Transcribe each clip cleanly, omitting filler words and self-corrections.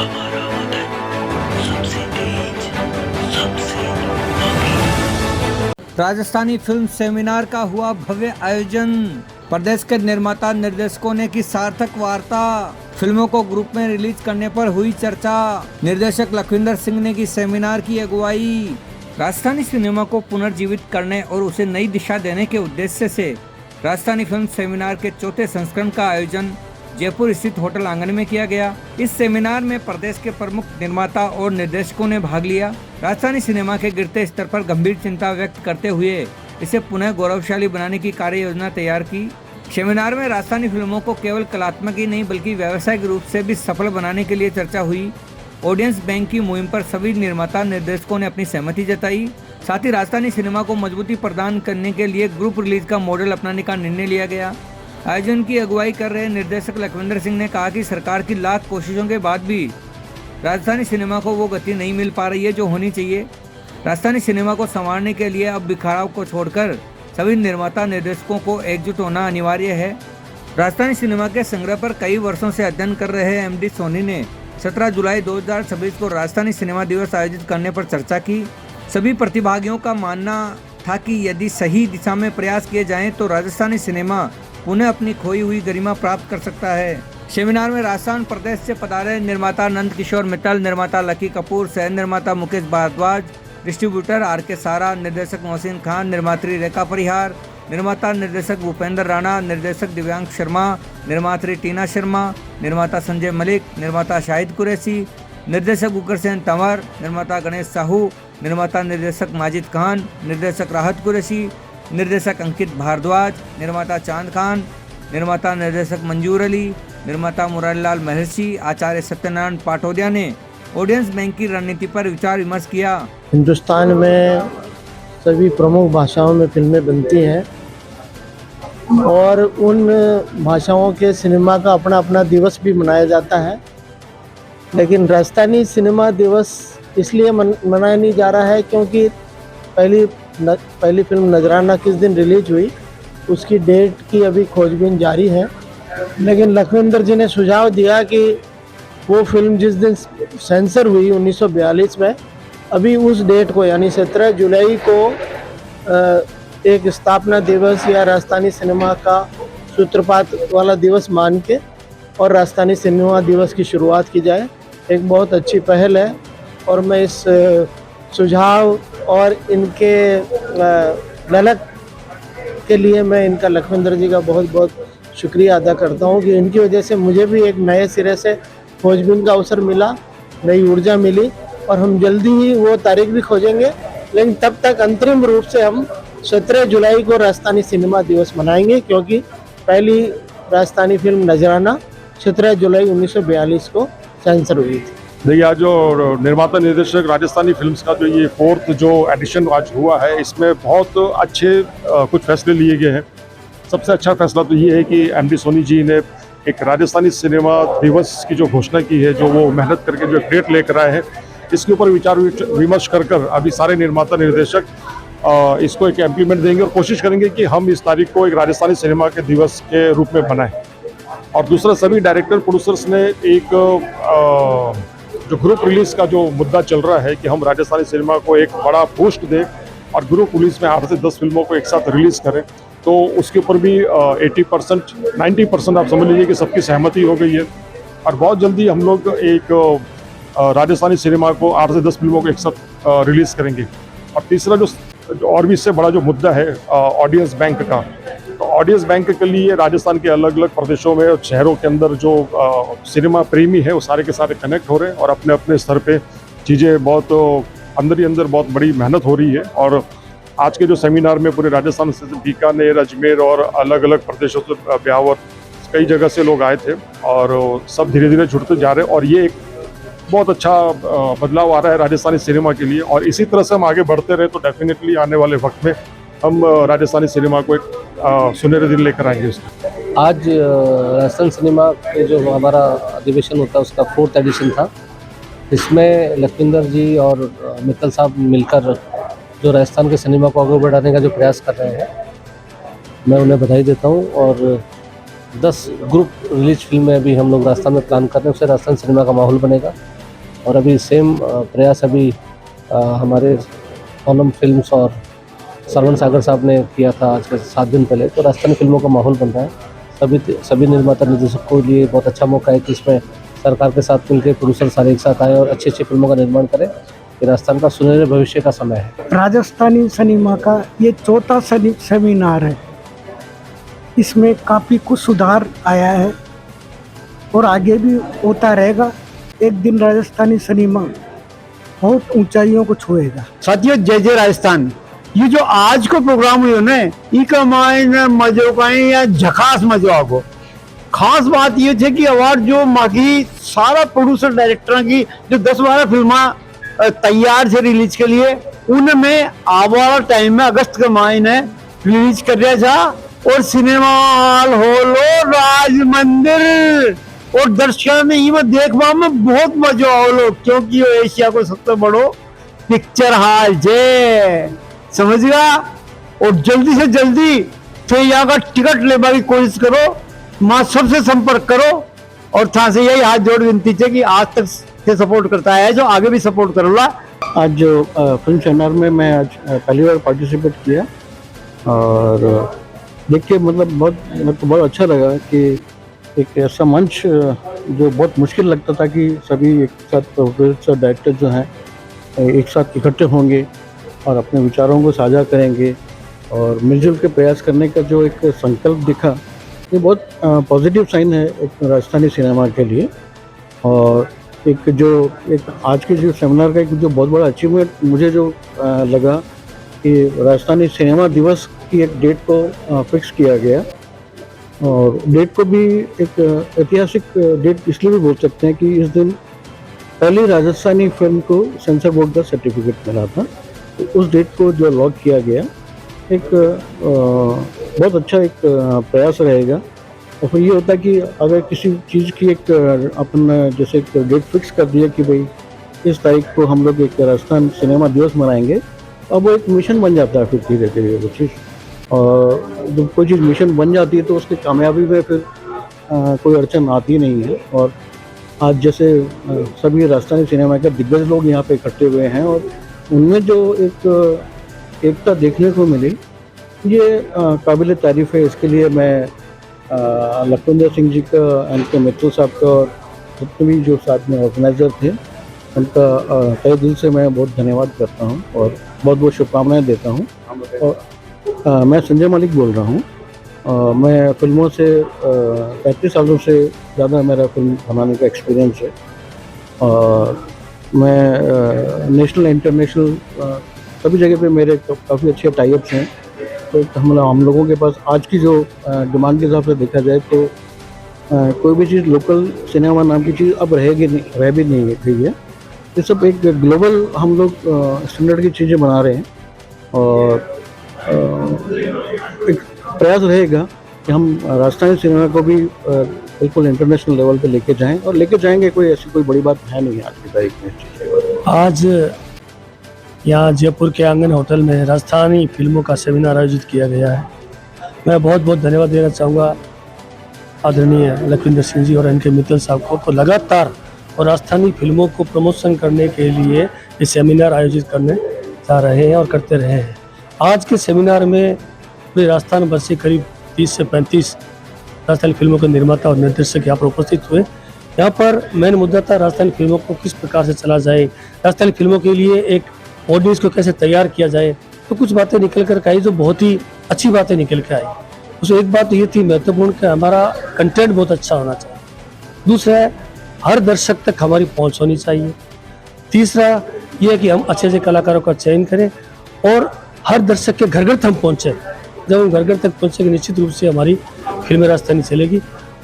हमारा वतन सबसे तेज, सबसे आगे। राजस्थानी फिल्म सेमिनार का हुआ भव्य आयोजन। प्रदेश के निर्माता निर्देशकों ने की सार्थक वार्ता। फिल्मों को ग्रुप में रिलीज करने पर हुई चर्चा। निर्देशक लखविंदर सिंह ने की सेमिनार की अगुवाई। राजस्थानी सिनेमा को पुनर्जीवित करने और उसे नई दिशा देने के उद्देश्य से राजस्थानी फिल्म सेमिनार के चौथे संस्करण का आयोजन जयपुर स्थित होटल आंगन में किया गया। इस सेमिनार में प्रदेश के प्रमुख निर्माता और निर्देशकों ने भाग लिया। राजस्थानी सिनेमा के गिरते स्तर पर गंभीर चिंता व्यक्त करते हुए इसे पुनः गौरवशाली बनाने की कार्य योजना तैयार की। सेमिनार में राजस्थानी फिल्मों को केवल कलात्मक ही नहीं बल्कि व्यावसायिक रूप से भी सफल बनाने के लिए चर्चा हुई। ऑडियंस बैंक की मुहिम पर सभी निर्माता निर्देशकों ने अपनी सहमति जताई। साथ ही राजस्थानी सिनेमा को मजबूती प्रदान करने के लिए ग्रुप रिलीज का मॉडल अपनाने का निर्णय लिया गया। आयोजन की अगुवाई कर रहे निर्देशक लखविंदर सिंह ने कहा कि सरकार की लाख कोशिशों के बाद भी राजस्थानी सिनेमा को वो गति नहीं मिल पा रही है जो होनी चाहिए। राजस्थानी सिनेमा को संवारने के लिए अब बिखराव को छोड़कर सभी निर्माता निर्देशकों को एकजुट होना अनिवार्य है। राजस्थानी सिनेमा के संग्रह पर कई वर्षों से अध्ययन कर रहे एमडी सोनी ने 17 जुलाई 2026 को राजस्थानी सिनेमा दिवस आयोजित करने पर चर्चा की। सभी प्रतिभागियों का मानना था कि यदि सही दिशा में प्रयास किए जाएं तो राजस्थानी सिनेमा पुनः अपनी खोई हुई गरिमा प्राप्त कर सकता है। सेमिनार में राजस्थान प्रदेश से पधारे निर्माता नंद किशोर मित्तल, निर्माता लकी कपूर, सह निर्माता मुकेश भारद्वाज, डिस्ट्रीब्यूटर आर.के. सारा, निर्देशक मोहसिन खान, निर्मात्री रेखा परिहार, निर्माता निर्देशक भूपेंद्र राणा, निर्देशक दिव्यांग शर्मा, निर्मात्री टीना शर्मा, निर्माता संजय मलिक, निर्माता शाहिद कुरैशी, निर्देशक उग्रसेन तंवर, निर्माता गणेश साहू, निर्माता निर्देशक माजिद खान, निर्देशक राहत कुरैशी, निर्देशक अंकित भारद्वाज, निर्माता चांद खान, निर्माता निर्देशक मंजूर अली, निर्माता मुरारीलाल महर्षि, आचार्य सत्यनारायण पाटोदिया ने ऑडियंस बैंक की रणनीति पर विचार विमर्श किया। हिंदुस्तान में सभी प्रमुख भाषाओं में फिल्में बनती हैं और उन भाषाओं के सिनेमा का अपना अपना दिवस भी मनाया जाता है, लेकिन राजस्थानी सिनेमा दिवस इसलिए मनाया नहीं जा रहा है क्योंकि पहली फिल्म नजराना किस दिन रिलीज हुई उसकी डेट की अभी खोजबीन जारी है। लेकिन लखविंदर जी ने सुझाव दिया कि वो फिल्म जिस दिन सेंसर हुई 1942 में, अभी उस डेट को यानी 17 जुलाई को एक स्थापना दिवस या राजस्थानी सिनेमा का सूत्रपात वाला दिवस मान के और राजस्थानी सिनेमा दिवस की शुरुआत की जाए। एक बहुत अच्छी पहल है और मैं इस सुझाव और इनके ललक के लिए मैं इनका लखविंदर जी का बहुत बहुत शुक्रिया अदा करता हूँ कि इनकी वजह से मुझे भी एक नए सिरे से खोजबीन का अवसर मिला, नई ऊर्जा मिली और हम जल्दी ही वो तारीख भी खोजेंगे। लेकिन तब तक अंतरिम रूप से हम 17 जुलाई को राजस्थानी सिनेमा दिवस मनाएंगे क्योंकि पहली राजस्थानी फिल्म नजराना 17 जुलाई 1942 को सेंसर हुई थी। देखिए, आज जो निर्माता निर्देशक राजस्थानी फिल्म्स का जो ये 4th जो एडिशन आज हुआ है, इसमें बहुत अच्छे कुछ फैसले लिए गए हैं। सबसे अच्छा फैसला तो ये है कि एमडी सोनी जी ने एक राजस्थानी सिनेमा दिवस की जो घोषणा की है, जो वो मेहनत करके जो डेट लेकर आए हैं, इसके ऊपर विचार विमर्श कर अभी सारे निर्माता निर्देशक इसको एक इम्प्लीमेंट देंगे और कोशिश करेंगे कि हम इस तारीख को एक राजस्थानी सिनेमा के दिवस के रूप में बनाएं। और दूसरा, सभी डायरेक्टर प्रोड्यूसर्स ने एक जो ग्रुप रिलीज का जो मुद्दा चल रहा है कि हम राजस्थानी सिनेमा को एक बड़ा बूस्ट दें और ग्रुप रिलीज में 8 से 10 फिल्मों को एक साथ रिलीज करें, तो उसके ऊपर भी 80% 90% आप समझ लीजिए कि सबकी सहमति हो गई है। और बहुत जल्दी हम लोग एक राजस्थानी सिनेमा को 8 से 10 फिल्मों को एक साथ रिलीज करेंगे। और तीसरा जो और भी इससे बड़ा जो मुद्दा है ऑडियंस बैंक का, तो ऑडियंस बैंक के लिए राजस्थान के अलग अलग प्रदेशों में और शहरों के अंदर जो सिनेमा प्रेमी है वो सारे के सारे कनेक्ट हो रहे हैं और अपने अपने स्तर पे चीज़ें बहुत अंदर ही अंदर बहुत बड़ी मेहनत हो रही है। और आज के जो सेमिनार में पूरे राजस्थान से बीकानेर, अजमेर और अलग अलग प्रदेशों से ब्यावर कई जगह से लोग आए थे और सब धीरे धीरे जुड़ते जा रहे हैं और ये एक बहुत अच्छा बदलाव आ रहा है राजस्थानी सिनेमा के लिए। और इसी तरह से हम आगे बढ़ते रहे तो डेफिनेटली आने वाले वक्त में हम राजस्थानी सिनेमा को एक सुनहरे दिन लेकर आएंगे। आज राजस्थान सिनेमा के जो हमारा अधिवेशन होता है उसका 4th एडिशन था। इसमें लखविंदर जी और मित्तल साहब मिलकर जो राजस्थान के सिनेमा को आगे बढ़ाने का जो प्रयास कर रहे हैं, मैं उन्हें बधाई देता हूं। और 10 ग्रुप रिलीज फिल्में अभी हम लोग राजस्थान में प्लान कर रहे हैं, उससे राजस्थान सिनेमा का माहौल बनेगा। और अभी सेम प्रयास अभी हमारे सोनम फिल्म्स और सरवन सागर साहब ने किया था आज से 7 दिन पहले। तो राजस्थानी फिल्मों का माहौल बन रहा है। सभी निर्माता निर्देशकों के लिए बहुत अच्छा मौका है कि इसमें सरकार के साथ मिलकर प्रोड्यूसर सारे एक साथ आए और अच्छी अच्छी फिल्मों का निर्माण करें। ये राजस्थान का सुनहरे भविष्य का समय है। राजस्थानी सिनेमा का ये चौथा सेमिनार है। इसमें काफ़ी कुछ सुधार आया है और आगे भी होता रहेगा। एक दिन राजस्थानी सिनेमा बहुत ऊंचाइयों को छुएगा। साथियों, जय जय राजस्थान। ये जो आज को प्रोग्राम हुई है इका मायने मजो का या झकास मजो आगो। खास बात ये थे कि अवार्ड जो माकी सारा प्रोड्यूसर डायरेक्टर की जो 10-12 फिल्मा तैयार थे रिलीज के लिए, उनमें आवारा टाइम में अगस्त के महीने रिलीज कर दिया था। और सिनेमा हॉल होलो राज मंदिर और दर्शकों में ही मैं देखवा में बहुत मजा आओ, क्योंकि वो एशिया को सबसे बड़ो पिक्चर हॉल जे समझ गया। और जल्दी से जल्दी तो यहाँ का टिकट लेने की कोशिश करो, माँ सबसे संपर्क करो। और था से यही हाथ जोड़ विनती है कि आज तक से सपोर्ट करता है जो आगे भी सपोर्ट करोला। आज जो फिल्म सेमिनार में मैं आज पहली बार पार्टिसिपेट किया और देख के मतलब बहुत अच्छा लगा कि एक ऐसा मंच जो बहुत मुश्किल लगता था कि सभी एक साथ प्रोड्यूसर डायरेक्टर जो हैं एक साथ इकट्ठे होंगे और अपने विचारों को साझा करेंगे और मिलजुल के प्रयास करने का जो एक संकल्प दिखा, ये बहुत पॉजिटिव साइन है एक राजस्थानी सिनेमा के लिए। और एक आज के जो सेमिनार का एक जो बहुत बड़ा अचीवमेंट मुझे जो लगा कि राजस्थानी सिनेमा दिवस की एक डेट को फिक्स किया गया। और डेट को भी एक ऐतिहासिक डेट इसलिए भी बोल सकते हैं कि इस दिन पहली राजस्थानी फिल्म को सेंसर बोर्ड का सर्टिफिकेट मिला था। तो उस डेट को जो लॉक किया गया एक बहुत अच्छा एक प्रयास रहेगा। और फिर ये होता है कि अगर किसी चीज़ की एक अपन जैसे एक डेट फिक्स कर दिया कि भाई इस तारीख को हम लोग एक राजस्थान सिनेमा दिवस मनाएंगे, अब वो एक मिशन बन जाता है फिर धीरे धीरे वो चीज़। और जब कोई चीज़ मिशन बन जाती है तो उसकी कामयाबी में फिर कोई अड़चन आती नहीं है। और आज जैसे सभी राजस्थानी सिनेमा के दिग्गज लोग यहाँ पे इकट्ठे हुए हैं और उनमें जो एक एकता देखने को मिली, ये काबिल तारीफ़ है। इसके लिए मैं लखविंदर सिंह जी का, एन के मित्तल साहब का और जितने भी जो साथ में ऑर्गेनाइज़र थे उनका तहे दिल से मैं बहुत धन्यवाद करता हूँ और बहुत बहुत शुभकामनाएं देता हूँ। और मैं संजय मलिक बोल रहा हूँ। मैं फिल्मों से 35 सालों से ज़्यादा मेरा फिल्म बनाने का एक्सपीरियंस है और मैं नेशनल इंटरनेशनल सभी जगह पे मेरे काफ़ी अच्छे टाइप्स हैं। तो हम लोगों के पास आज की जो डिमांड के हिसाब से देखा जाए तो कोई भी चीज़ लोकल सिनेमा नाम की चीज़ अब रह भी नहीं गई है। ये सब एक ग्लोबल हम लोग स्टैंडर्ड की चीज़ें बना रहे हैं और एक प्रयास रहेगा कि हम राजस्थानी सिनेमा को भी बिल्कुल इंटरनेशनल लेवल पे लेके जाएं और लेके जाएंगे। कोई ऐसी कोई बड़ी बात है नहीं आज की तारीख में। आज यहाँ जयपुर के आंगन होटल में राजस्थानी फिल्मों का सेमिनार आयोजित किया गया है। मैं बहुत बहुत धन्यवाद देना चाहूँगा आदरणीय लखविंदर सिंह जी और एन के मित्तल साहब को, तो लगातार और राजस्थानी फिल्मों को प्रमोशन करने के लिए ये सेमिनार आयोजित करने जा रहे हैं और करते रहे हैं। आज के सेमिनार में पूरे राजस्थान भर से करीब 30 से 35 राजस्थानी फिल्मों के निर्माता और निर्देशक यहाँ पर उपस्थित हुए। यहाँ पर मेन मुद्दा था राजस्थानी फिल्मों को किस प्रकार से चला जाए, राजस्थानी फिल्मों के लिए एक ऑडियंस को कैसे तैयार किया जाए। तो कुछ बातें निकल कर आई जो बहुत ही अच्छी बातें निकल कर आई। उसमें एक बात ये थी महत्वपूर्ण कि हमारा कंटेंट बहुत अच्छा होना चाहिए। दूसरा है हर दर्शक तक हमारी पहुंच होनी चाहिए। तीसरा ये है कि हम अच्छे से कलाकारों का चयन करें और हर दर्शक के घर घर तक हम पहुँचे। जब हम घर घर तक पहुँचेंगे निश्चित रूप से हमारी फिल्में राजस्थानी चलेगी।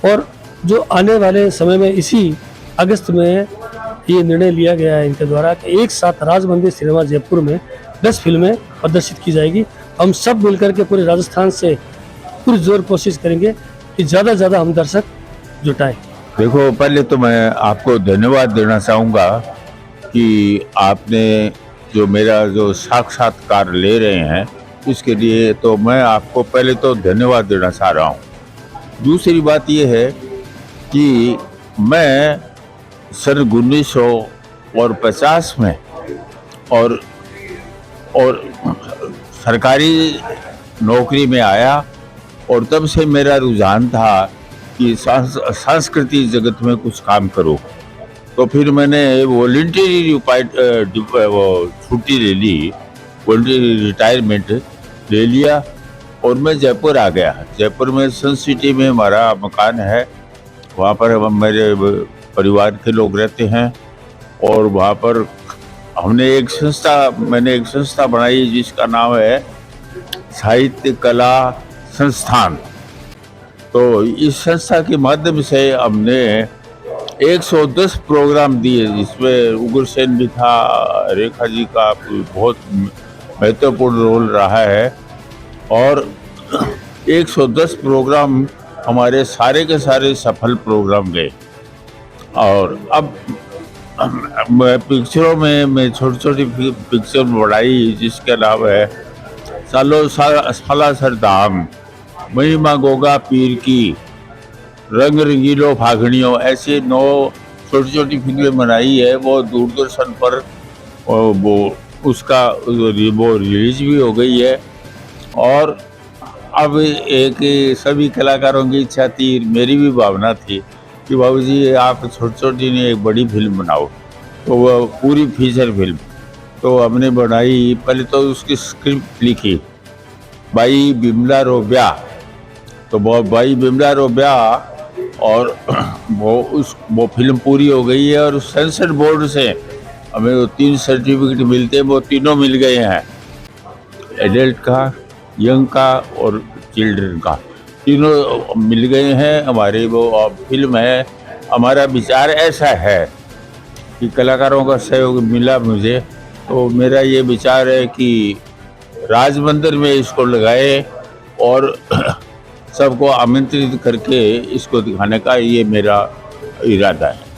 और जो आने वाले समय में इसी अगस्त में ये निर्णय लिया गया है इनके द्वारा कि एक साथ राज मंदिर सिनेमा जयपुर में 10 फिल्में प्रदर्शित की जाएगी। हम सब मिलकर के पूरे राजस्थान से पूरी जोर कोशिश करेंगे कि ज़्यादा से ज़्यादा हम दर्शक जुटाएं। देखो, पहले तो मैं आपको धन्यवाद देना चाहूँगा कि आपने जो मेरा जो साक्षात्कार ले रहे हैं इसके लिए तो मैं आपको पहले तो धन्यवाद देना चाह रहा हूँ। दूसरी बात ये है कि मैं सन और 50 में और सरकारी नौकरी में आया, और तब से मेरा रुझान था कि सांस्कृतिक जगत में कुछ काम करो। तो फिर मैंने वॉलंटरी वो छुट्टी ले ली, वॉलंटरी रिटायरमेंट ले लिया और मैं जयपुर आ गया। जयपुर में सन सिटी में हमारा मकान है, वहाँ पर मेरे परिवार के लोग रहते हैं। और वहाँ पर मैंने एक संस्था बनाई जिसका नाम है साहित्य कला संस्थान। तो इस संस्था के माध्यम से हमने 110 प्रोग्राम दिए, जिसमें उग्रसेन भी था, रेखा जी का बहुत महत्वपूर्ण रोल रहा है। और 110 प्रोग्राम हमारे सारे के सारे सफल प्रोग्राम गए। और अब पिक्चरों में मैं छोटी छोटी पिक्चर बढ़ाई, जिसका नाम है सालासर धाम, महिमा गोगा पीर की, रंग रंगीलो फागणियों, ऐसे 9 छोटी छोटी फिल्में बनाई है। वो दूरदर्शन पर वो रिलीज भी हो गई है। और अब सभी कलाकारों की इच्छा थी, मेरी भी भावना थी कि बाबूजी आप छोटी छोटी ने एक बड़ी फिल्म बनाओ। तो वह पूरी फीचर फिल्म तो हमने बनाई। पहले तो उसकी स्क्रिप्ट लिखी, बाई बिमला रो ब्याह। तो बाई बिमला रो ब्याह, और वो फिल्म पूरी हो गई है। और सेंसर बोर्ड से हमें वो 3 सर्टिफिकेट मिलते हैं, वो तीनों मिल गए हैं, एडल्ट का, यंग का और चिल्ड्रन का, तीनों मिल गए हैं। हमारी वो फिल्म है। हमारा विचार ऐसा है कि कलाकारों का सहयोग मिला मुझे, तो मेरा ये विचार है कि राज मंदिर में इसको लगाए और सबको आमंत्रित करके इसको दिखाने का ये मेरा इरादा है।